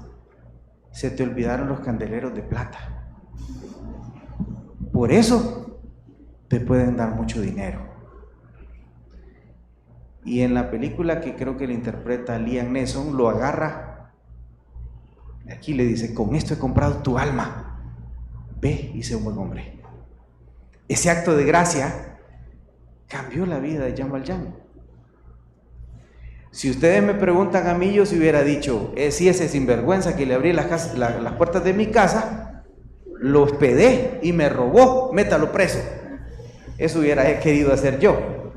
se te olvidaron los candeleros de plata. Por eso te pueden dar mucho dinero. Y en la película, que creo que le interpreta Liam Neeson, lo agarra. Aquí le dice: con esto he comprado tu alma. Ve y sé un buen hombre. Ese acto de gracia cambió la vida de Jean Valjean. Si ustedes me preguntan a mí, yo si hubiera dicho: si ese sinvergüenza que le abrí las puertas de mi casa, lo hospedé y me robó, métalo preso. Eso hubiera querido hacer yo.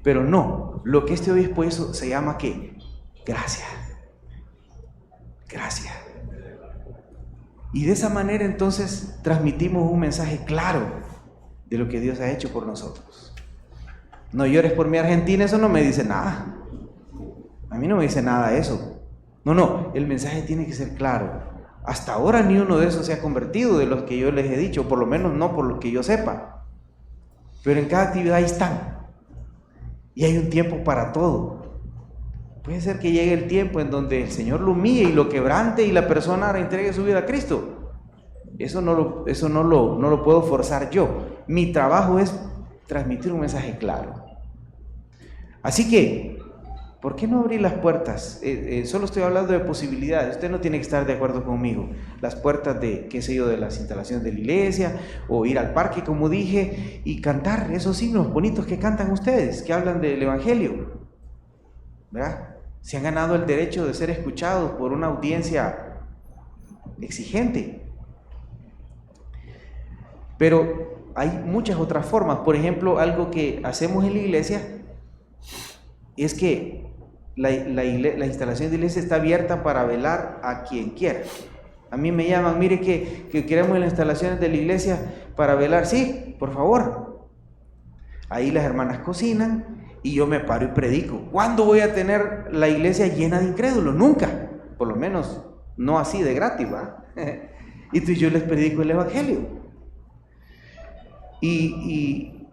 Pero no, lo que este obispo hizo se llama ¿qué? Gracia. Gracia. Y de esa manera entonces transmitimos un mensaje claro de lo que Dios ha hecho por nosotros. No llores por mi Argentina, eso no me dice nada. A mí no me dice nada eso. No, el mensaje tiene que ser claro. Hasta ahora ni uno de esos se ha convertido, de los que yo les he dicho, por lo menos no por lo que yo sepa. Pero en cada actividad ahí están. Y hay un tiempo para todo. Puede ser que llegue el tiempo en donde el Señor lo humille y lo quebrante y la persona entregue su vida a Cristo. Eso no lo puedo forzar yo. Mi trabajo es transmitir un mensaje claro. Así que ¿Por qué no abrir las puertas? Solo estoy hablando de posibilidades. Usted no tiene que estar de acuerdo conmigo. Las puertas de, qué sé yo, de las instalaciones de la iglesia, o ir al parque, como dije, y cantar esos himnos bonitos que cantan ustedes, que hablan del Evangelio, ¿verdad? Se han ganado el derecho de ser escuchados por una audiencia exigente. Pero hay muchas otras formas. Por ejemplo, algo que hacemos en la iglesia es que la instalación de la iglesia está abierta para velar a quien quiera. A mí me llaman, mire que queremos las instalaciones de la iglesia para velar. Sí, por favor. Ahí las hermanas cocinan y yo me paro y predico. ¿Cuándo voy a tener la iglesia llena de incrédulos? Nunca. Por lo menos no así de gratis, ¿va? Y entonces yo les predico el Evangelio. Y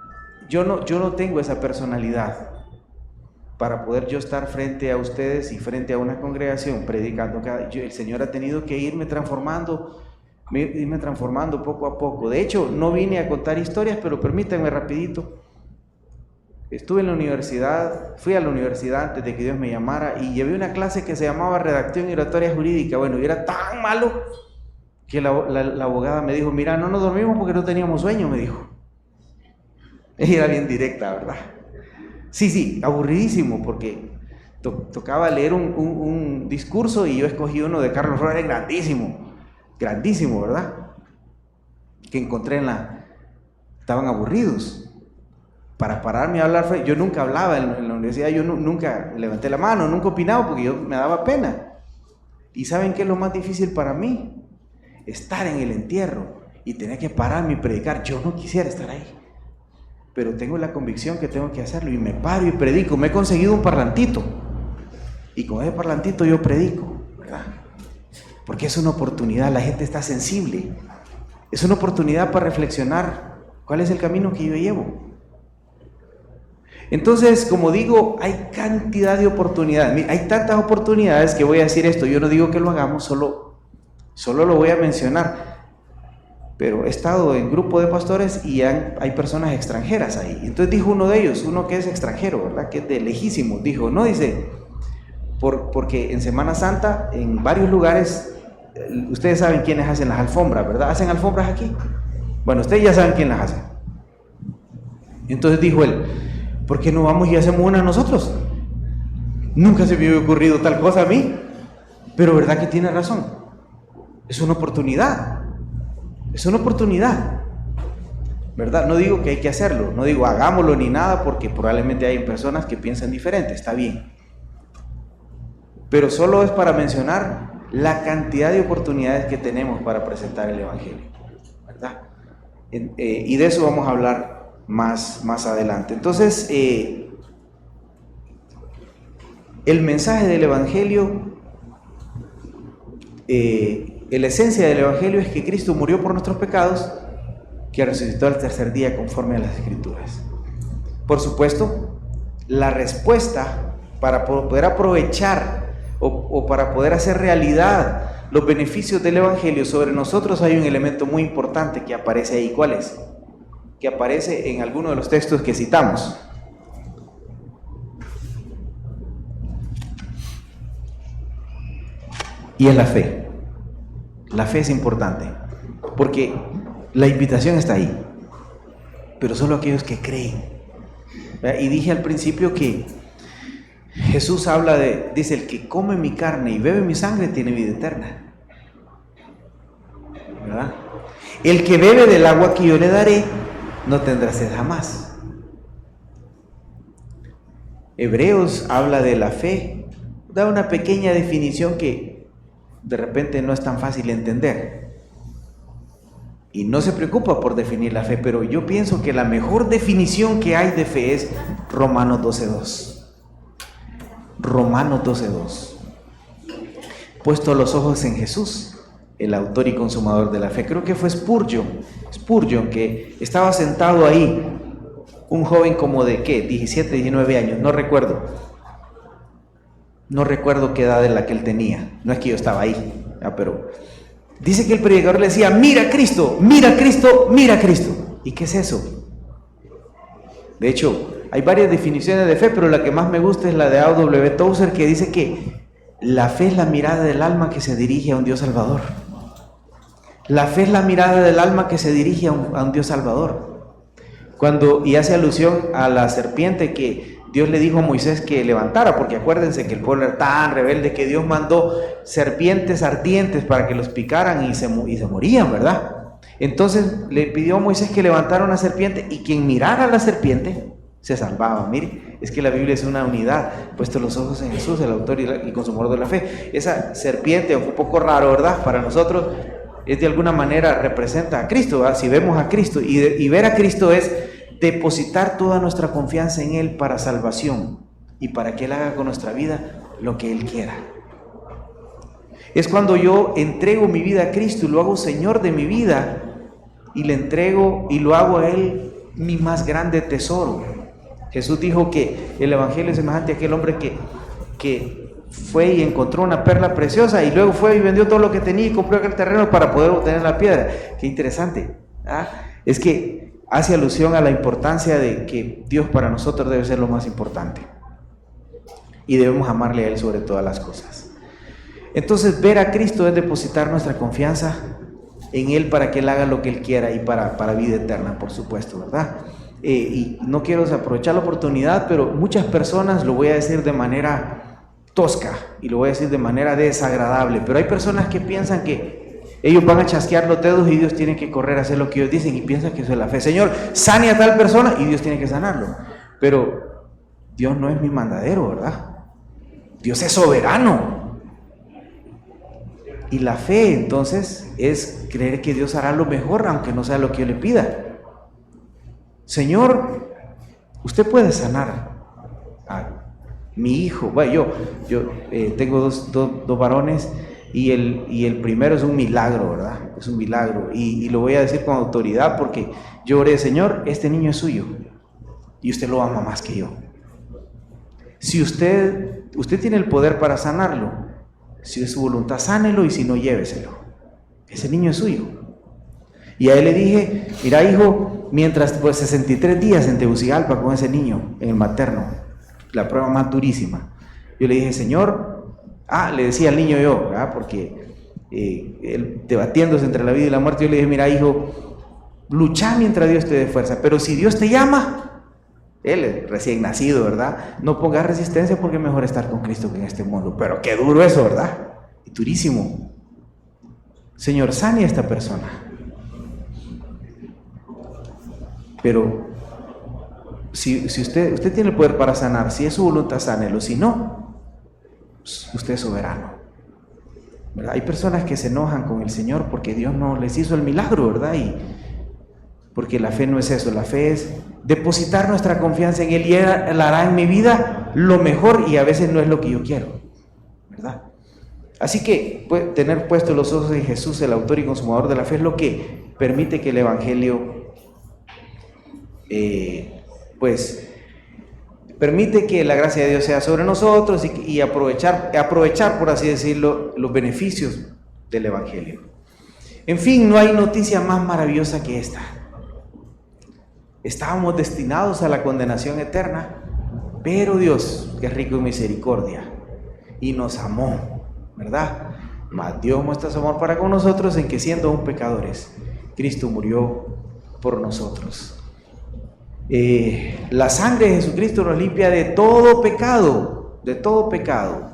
yo no tengo esa personalidad para poder yo estar frente a ustedes y frente a una congregación predicando. El Señor ha tenido que irme transformando poco a poco. De hecho, no vine a contar historias, pero permítanme rapidito. Estuve en la universidad, fui a la universidad antes de que Dios me llamara y llevé una clase que se llamaba Redacción y Oratoria Jurídica. Bueno, y era tan malo que la abogada me dijo, mira, no nos dormimos porque no teníamos sueño, me dijo. Ella era bien directa, ¿verdad? Sí, aburridísimo, porque tocaba leer un discurso y yo escogí uno de Carlos Roeder, grandísimo, ¿verdad? Que encontré estaban aburridos. Para pararme a hablar, yo nunca hablaba en la universidad, yo nunca levanté la mano, nunca opinaba porque me daba pena. ¿Y saben qué es lo más difícil para mí? Estar en el entierro y tener que pararme y predicar. Yo no quisiera estar ahí, pero tengo la convicción que tengo que hacerlo y me paro y predico. Me he conseguido un parlantito y con ese parlantito yo predico, ¿verdad? Porque es una oportunidad, la gente está sensible, es una oportunidad para reflexionar cuál es el camino que yo llevo. Entonces, como digo, hay cantidad de oportunidades, hay tantas oportunidades que voy a decir esto. Yo no digo que lo hagamos, solo lo voy a mencionar. Pero he estado en grupo de pastores y hay personas extranjeras ahí. Entonces dijo uno de ellos, uno que es extranjero, ¿verdad? Que es de lejísimo, dijo, no, dice, porque en Semana Santa, en varios lugares, ustedes saben quiénes hacen las alfombras, ¿verdad? ¿Hacen alfombras aquí? Bueno, ustedes ya saben quién las hace. Entonces dijo él, ¿por qué no vamos y hacemos una nosotros? Nunca se me había ocurrido tal cosa a mí, pero verdad que tiene razón, es una oportunidad. Es una oportunidad, ¿verdad? No digo que hay que hacerlo, no digo hagámoslo ni nada, porque probablemente hay personas que piensan diferente, está bien. Pero solo es para mencionar la cantidad de oportunidades que tenemos para presentar el Evangelio, ¿verdad? Y de eso vamos a hablar más adelante. Entonces, el mensaje del Evangelio, la esencia del Evangelio es que Cristo murió por nuestros pecados, que resucitó al tercer día conforme a las Escrituras. Por supuesto, la respuesta para poder aprovechar o para poder hacer realidad los beneficios del Evangelio sobre nosotros, hay un elemento muy importante que aparece ahí. ¿Cuál es? Que aparece en alguno de los textos que citamos. Y es la fe. La fe es importante, porque la invitación está ahí, pero solo aquellos que creen. Y dije al principio que Jesús dice, el que come mi carne y bebe mi sangre tiene vida eterna, ¿verdad? El que bebe del agua que yo le daré no tendrá sed jamás. Hebreos habla de la fe, da una pequeña definición que de repente no es tan fácil entender y no se preocupa por definir la fe, pero yo pienso que la mejor definición que hay de fe es Romanos 12:2. Romanos 12:2. Puesto los ojos en Jesús, el autor y consumador de la fe. Creo que fue Spurgeon, que estaba sentado ahí, un joven como de 17, 19 años, no recuerdo qué edad es la que él tenía, no es que yo estaba ahí, pero dice que el predicador le decía, mira a Cristo, mira a Cristo, mira a Cristo. ¿Y qué es eso? De hecho, hay varias definiciones de fe, pero la que más me gusta es la de A.W. Tozer, que dice que la fe es la mirada del alma que se dirige a un Dios salvador. La fe es la mirada del alma que se dirige a un Dios salvador. Y hace alusión a la serpiente que Dios le dijo a Moisés que levantara, porque acuérdense que el pueblo era tan rebelde que Dios mandó serpientes ardientes para que los picaran y se morían, ¿verdad? Entonces le pidió a Moisés que levantara una serpiente y quien mirara a la serpiente se salvaba. Mire, es que la Biblia es una unidad, puesto los ojos en Jesús, el autor y consumador de la fe. Esa serpiente, un poco raro, ¿verdad? Para nosotros es de alguna manera representa a Cristo, ¿verdad? Si vemos a Cristo y ver a Cristo es depositar toda nuestra confianza en Él para salvación y para que Él haga con nuestra vida lo que Él quiera. Es cuando yo entrego mi vida a Cristo y lo hago Señor de mi vida y le entrego y lo hago a Él mi más grande tesoro. Jesús dijo que el evangelio es semejante a aquel hombre que fue y encontró una perla preciosa y luego fue y vendió todo lo que tenía y compró aquel terreno para poder obtener la piedra. Qué interesante, ¿ah? Es que hace alusión a la importancia de que Dios para nosotros debe ser lo más importante y debemos amarle a Él sobre todas las cosas. Entonces ver a Cristo es depositar nuestra confianza en Él para que Él haga lo que Él quiera y para vida eterna, por supuesto, ¿verdad? Y no quiero desaprovechar la oportunidad, pero muchas personas, lo voy a decir de manera tosca y lo voy a decir de manera desagradable, pero hay personas que piensan que ellos van a chasquear los dedos y Dios tiene que correr a hacer lo que ellos dicen y piensan que eso es la fe. Señor, sane a tal persona y Dios tiene que sanarlo. Pero Dios no es mi mandadero, ¿verdad? Dios es soberano. Y la fe, entonces, es creer que Dios hará lo mejor, aunque no sea lo que yo le pida. Señor, usted puede sanar a mi hijo. Bueno, yo tengo dos varones y el primero es un milagro, ¿verdad? Es un milagro. Y lo voy a decir con autoridad porque yo oré, Señor, este niño es suyo y usted lo ama más que yo. Si usted tiene el poder para sanarlo, si es su voluntad, sánelo y si no, lléveselo. Ese niño es suyo. Y a él le dije, mira hijo, mientras 63 días en Tegucigalpa con ese niño, en el materno, la prueba más durísima, yo le dije, Señor, le decía al niño yo, ¿verdad? Porque él debatiéndose entre la vida y la muerte, yo le dije, mira hijo, lucha mientras Dios te dé fuerza, pero si Dios te llama, él es recién nacido, ¿verdad? No pongas resistencia porque es mejor estar con Cristo que en este mundo. Pero qué duro eso, ¿verdad? Y durísimo. Señor, sane a esta persona. Pero si usted tiene el poder para sanar, si es su voluntad, sánelo. Si no, usted es soberano, ¿verdad? Hay personas que se enojan con el Señor porque Dios no les hizo el milagro, ¿verdad? Y porque la fe no es eso, la fe es depositar nuestra confianza en Él y Él hará en mi vida lo mejor y a veces no es lo que yo quiero, ¿verdad? Así que tener puestos los ojos en Jesús, el autor y consumador de la fe, es lo que permite que el Evangelio, permite que la gracia de Dios sea sobre nosotros y aprovechar, por así decirlo, los beneficios del Evangelio. En fin, no hay noticia más maravillosa que esta. Estábamos destinados a la condenación eterna, pero Dios, que es rico en misericordia, y nos amó, ¿verdad? Mas Dios muestra su amor para con nosotros en que siendo aún pecadores, Cristo murió por nosotros. La sangre de Jesucristo nos limpia de todo pecado, de todo pecado.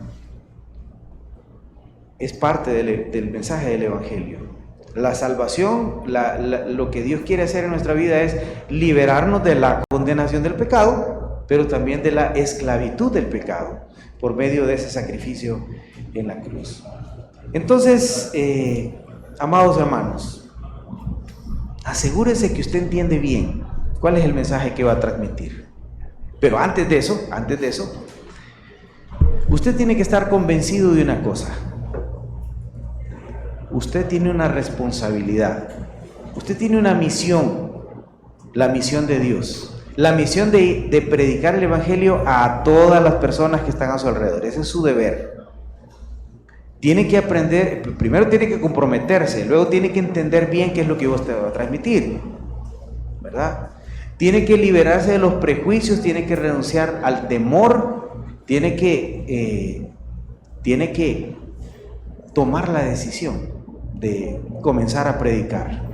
Es parte del mensaje del Evangelio. La salvación, lo que Dios quiere hacer en nuestra vida es liberarnos de la condenación del pecado, pero también de la esclavitud del pecado, por medio de ese sacrificio en la cruz. Entonces, amados hermanos, asegúrese que usted entiende bien cuál es el mensaje que va a transmitir. Pero antes de eso, usted tiene que estar convencido de una cosa. Usted tiene una responsabilidad, usted tiene una misión, la misión de Dios, la misión de predicar el Evangelio a todas las personas que están a su alrededor. Ese es su deber. Tiene que aprender, primero tiene que comprometerse, luego tiene que entender bien qué es lo que usted va a transmitir, ¿verdad? tiene que liberarse de los prejuicios, tiene que renunciar al temor, tiene que tomar la decisión de comenzar a predicar.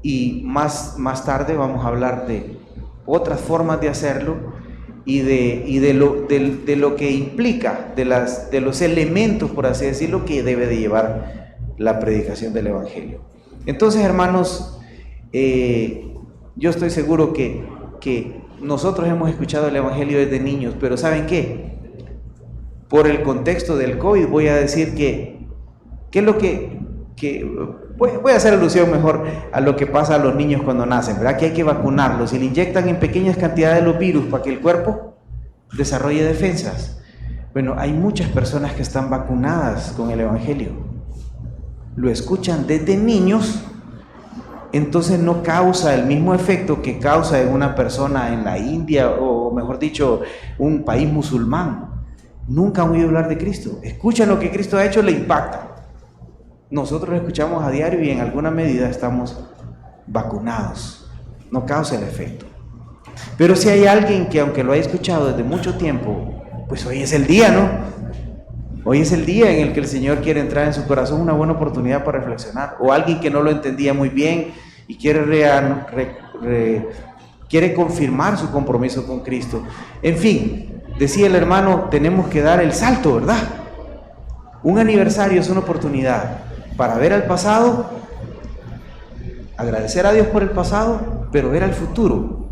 Y más tarde vamos a hablar de otras formas de hacerlo y de lo que implica, de los elementos, por así decirlo, que debe de llevar la predicación del Evangelio. Entonces, hermanos, yo estoy seguro que nosotros hemos escuchado el Evangelio desde niños, pero ¿saben qué? Por el contexto del COVID voy a decir que es lo que voy a hacer alusión mejor a lo que pasa a los niños cuando nacen, ¿verdad? Que hay que vacunarlos y le inyectan en pequeñas cantidades los virus para que el cuerpo desarrolle defensas. Bueno, hay muchas personas que están vacunadas con el Evangelio, lo escuchan desde niños, entonces no causa el mismo efecto que causa en una persona en la India, o mejor dicho, un país musulmán. Nunca han oído hablar de Cristo, escuchan lo que Cristo ha hecho, le impacta. Nosotros lo escuchamos a diario y en alguna medida estamos vacunados, no causa el efecto. Pero si hay alguien que, aunque lo haya escuchado desde mucho tiempo, pues hoy es el día, ¿no? Hoy es el día en el que el Señor quiere entrar en su corazón, una buena oportunidad para reflexionar. O alguien que no lo entendía muy bien y quiere confirmar su compromiso con Cristo. En fin, decía el hermano, tenemos que dar el salto, ¿verdad? Un aniversario es una oportunidad para ver al pasado, agradecer a Dios por el pasado, pero ver al futuro.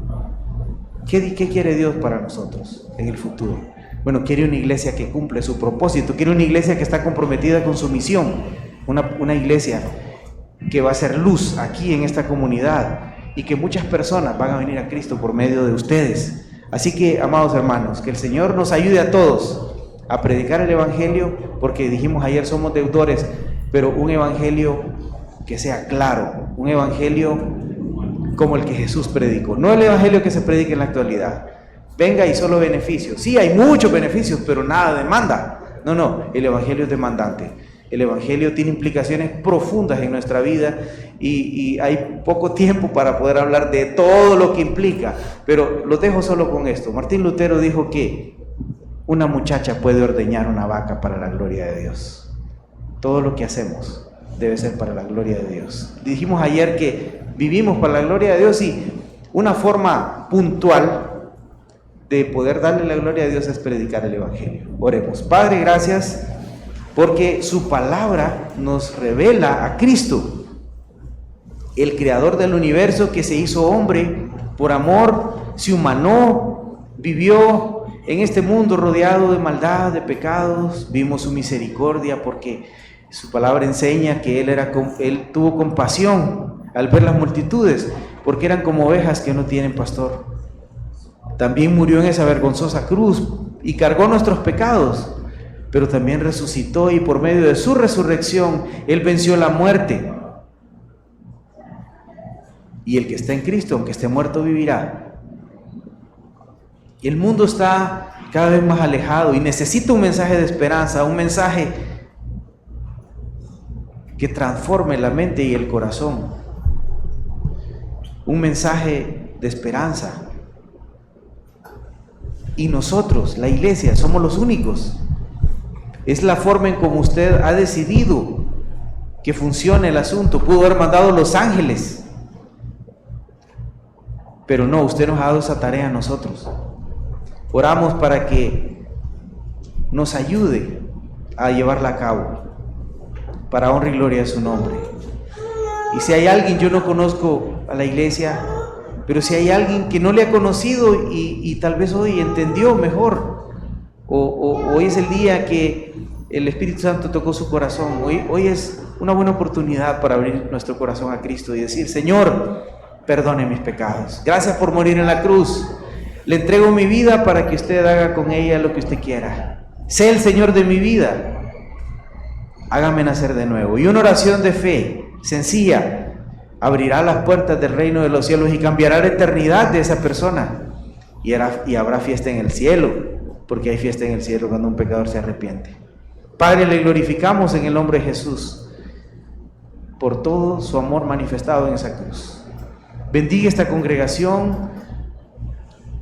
¿Qué quiere Dios para nosotros en el futuro? Bueno, quiere una iglesia que cumple su propósito, quiere una iglesia que está comprometida con su misión, una iglesia que va a ser luz aquí en esta comunidad y que muchas personas van a venir a Cristo por medio de ustedes. Así que, amados hermanos, que el Señor nos ayude a todos a predicar el Evangelio, porque dijimos ayer somos deudores, pero un Evangelio que sea claro, un Evangelio como el que Jesús predicó, no el Evangelio que se predica en la actualidad. Venga y solo beneficios. Sí, hay muchos beneficios, pero nada demanda. No, el Evangelio es demandante. El Evangelio tiene implicaciones profundas en nuestra vida y hay poco tiempo para poder hablar de todo lo que implica, pero lo dejo solo con esto. Martín Lutero dijo que una muchacha puede ordeñar una vaca para la gloria de Dios. Todo lo que hacemos debe ser para la gloria de Dios. Dijimos ayer que vivimos para la gloria de Dios y una forma puntual de poder darle la gloria a Dios es predicar el Evangelio. Oremos. Padre, gracias porque su palabra nos revela a Cristo, el creador del universo que se hizo hombre por amor, se humanó, vivió en este mundo rodeado de maldad, de pecados. Vimos su misericordia porque su palabra enseña que Él tuvo compasión al ver las multitudes, porque eran como ovejas que no tienen pastor. También murió en esa vergonzosa cruz y cargó nuestros pecados, pero también resucitó y por medio de su resurrección Él venció la muerte. Y el que está en Cristo, aunque esté muerto, vivirá. Y el mundo está cada vez más alejado y necesita un mensaje de esperanza, un mensaje que transforme la mente y el corazón, un mensaje de esperanza. Y nosotros, la iglesia, somos los únicos. Es la forma en como usted ha decidido que funcione el asunto. Pudo haber mandado los ángeles, pero no, usted nos ha dado esa tarea a nosotros. Oramos para que nos ayude a llevarla a cabo, para honra y gloria de su nombre. Y si hay alguien, yo no conozco a la iglesia, pero si hay alguien que no le ha conocido y tal vez hoy entendió mejor, o hoy es el día que el Espíritu Santo tocó su corazón, hoy es una buena oportunidad para abrir nuestro corazón a Cristo y decir: Señor, perdone mis pecados, gracias por morir en la cruz, le entrego mi vida para que usted haga con ella lo que usted quiera, sé el Señor de mi vida, hágame nacer de nuevo. Y una oración de fe sencilla abrirá las puertas del reino de los cielos y cambiará la eternidad de esa persona, y habrá fiesta en el cielo, porque hay fiesta en el cielo cuando un pecador se arrepiente. Padre, le glorificamos en el nombre de Jesús por todo su amor manifestado en esa cruz. Bendiga esta congregación.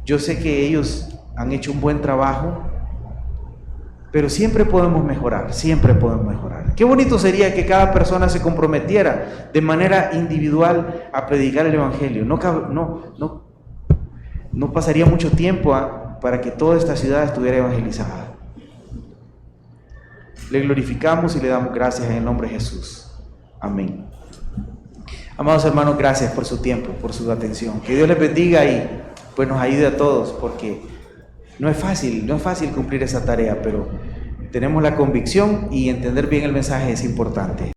Yo sé que ellos han hecho un buen trabajo, pero siempre podemos mejorar, siempre podemos mejorar. Qué bonito sería que cada persona se comprometiera de manera individual a predicar el Evangelio. No pasaría mucho tiempo para que toda esta ciudad estuviera evangelizada. Le glorificamos y le damos gracias en el nombre de Jesús. Amén. Amados hermanos, gracias por su tiempo, por su atención. Que Dios les bendiga y pues nos ayude a todos, porque no es fácil cumplir esa tarea, pero tenemos la convicción y entender bien el mensaje es importante.